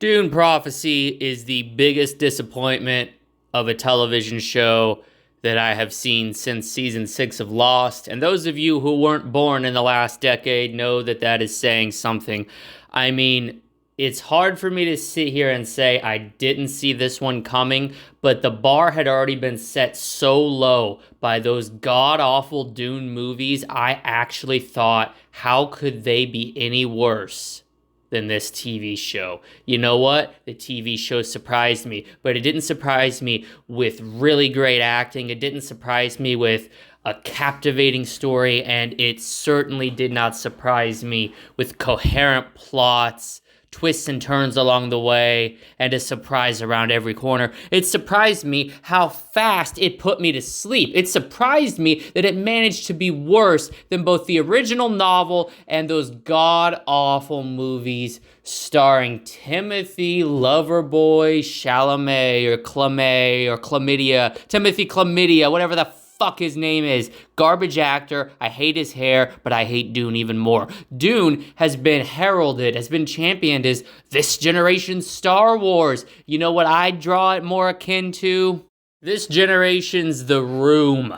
Dune Prophecy is the biggest disappointment of a television show that I have seen since season 6 of Lost. And those of you who weren't born in the last decade know that that is saying something. I mean, it's hard for me to sit here and say I didn't see this one coming, but the bar had already been set so low by those god-awful Dune movies. I actually thought, how could they be any worse than this TV show? You know what? The TV show surprised me, but it didn't surprise me with really great acting. It didn't surprise me with a captivating story, and it certainly did not surprise me with coherent plots, twists and turns along the way, and a surprise around every corner. It surprised me how fast it put me to sleep. It surprised me that it managed to be worse than both the original novel and those god-awful movies starring Timothy Loverboy Chalamet or Chlamé or Chlamydia, Timothy Chlamydia, whatever the fuck his name is. Garbage actor. I hate his hair, but I hate Dune even more. Dune has been heralded, has been championed as this generation's Star Wars. You know what I draw it more akin to? This generation's The Room.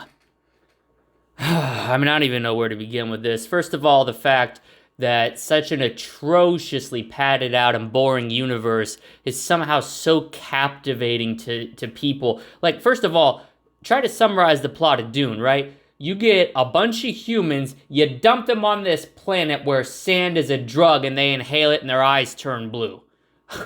I mean, I don't even know where to begin with this. First of all, the fact that such an atrociously padded out and boring universe is somehow so captivating to people. Like, first of all, try to summarize the plot of Dune, right? You get a bunch of humans, you dump them on this planet where sand is a drug and they inhale it and their eyes turn blue. That's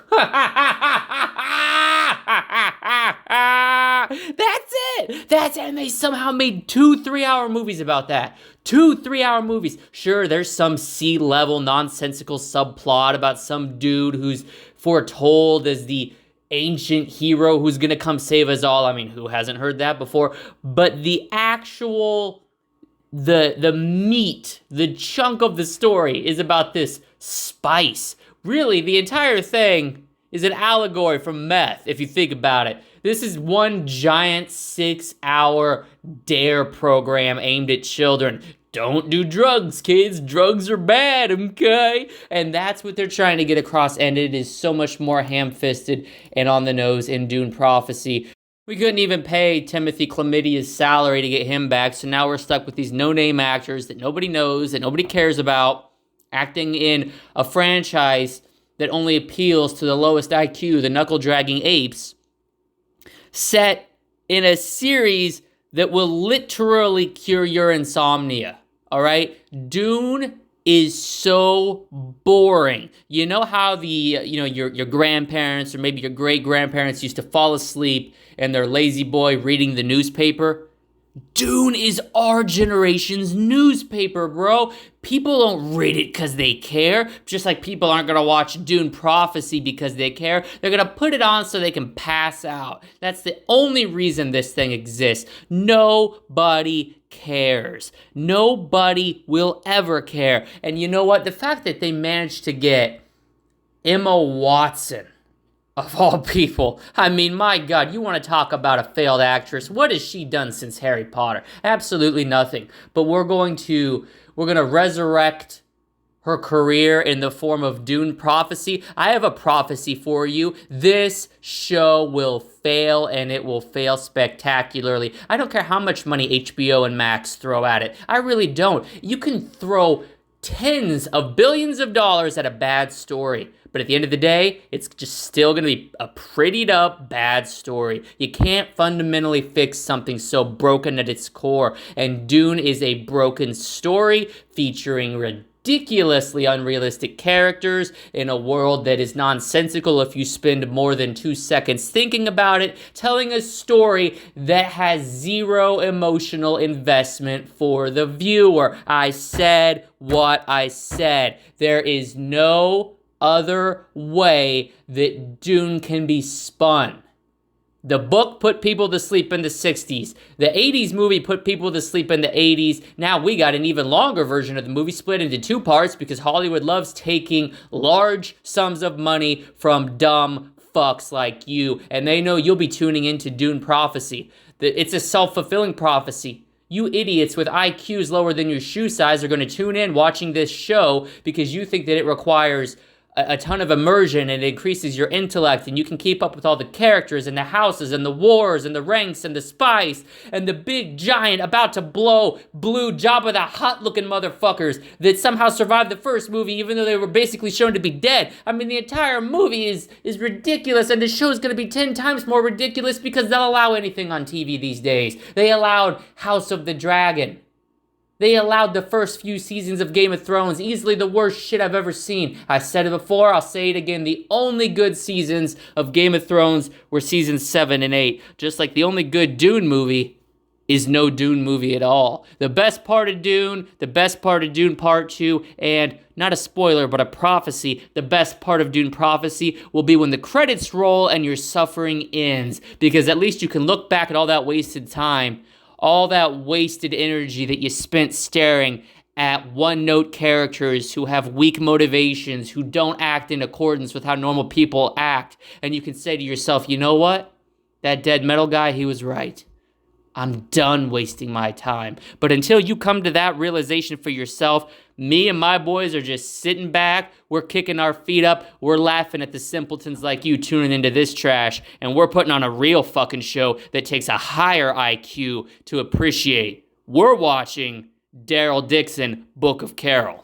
it! And they somehow made 2 3-hour movies about that. 2 3-hour movies. Sure, there's some sea-level nonsensical subplot about some dude who's foretold as the ancient hero who's gonna come save us all. I mean, who hasn't heard that before? But the actual, the meat, the chunk of the story is about this spice. Really, the entire thing is an allegory from meth, if you think about it. This is one giant 6-hour dare program aimed at children. Don't do drugs, kids. Drugs are bad, okay? And that's what they're trying to get across, and it is so much more ham-fisted and on the nose in Dune Prophecy. We couldn't even pay Timothy Chlamydia's salary to get him back, so now we're stuck with these no-name actors that nobody knows, that nobody cares about, acting in a franchise that only appeals to the lowest IQ, the knuckle-dragging apes, set in a series that will literally cure your insomnia. All right? Dune is so boring. You know how your grandparents or maybe your great-grandparents used to fall asleep in their lazy boy reading the newspaper? Dune is our generation's newspaper, bro. People don't read it because they care. Just like people aren't going to watch Dune Prophecy because they care. They're going to put it on so they can pass out. That's the only reason this thing exists. Nobody cares. Nobody will ever care. And you know what? The fact that they managed to get Emma Watson, of all people. I mean, my God, you want to talk about a failed actress? What has she done since Harry Potter? Absolutely nothing. But we're going to resurrect her career in the form of Dune Prophecy. I have a prophecy for you. This show will fail, and it will fail spectacularly. I don't care how much money HBO and Max throw at it. I really don't. You can throw tens of billions of dollars at a bad story, but at the end of the day, it's just still going to be a prettied up bad story. You can't fundamentally fix something so broken at its core, and Dune is a broken story featuring ridiculously unrealistic characters in a world that is nonsensical if you spend more than 2 seconds thinking about it, telling a story that has zero emotional investment for the viewer. I said what I said. There is no other way that Dune can be spun. The book put people to sleep in the 60s. The 80s movie put people to sleep in the 80s. Now we got an even longer version of the movie split into 2 parts because Hollywood loves taking large sums of money from dumb fucks like you. And they know you'll be tuning into Dune Prophecy. It's a self-fulfilling prophecy. You idiots with IQs lower than your shoe size are going to tune in watching this show because you think that it requires a ton of immersion, and it increases your intellect, and you can keep up with all the characters and the houses and the wars and the ranks and the spice and the big giant about to blow blue Jabba the Hutt looking motherfuckers that somehow survived the first movie even though they were basically shown to be dead. I mean, the entire movie is ridiculous, and the show is going to be 10 times more ridiculous because they'll allow anything on TV these days. They allowed House of the Dragon. They allowed the first few seasons of Game of Thrones, easily the worst shit I've ever seen. I said it before, I'll say it again. The only good seasons of Game of Thrones were seasons 7 and 8. Just like the only good Dune movie is no Dune movie at all. The best part of Dune Part 2, and not a spoiler, but a prophecy, the best part of Dune Prophecy will be when the credits roll and your suffering ends. Because at least you can look back at all that wasted time, all that wasted energy that you spent staring at one-note characters who have weak motivations, who don't act in accordance with how normal people act. And you can say to yourself, you know what? That dead metal guy, he was right. I'm done wasting my time. But until you come to that realization for yourself, me and my boys are just sitting back, we're kicking our feet up, we're laughing at the simpletons like you tuning into this trash, and we're putting on a real fucking show that takes a higher IQ to appreciate. We're watching Daryl Dixon, Book of Carol.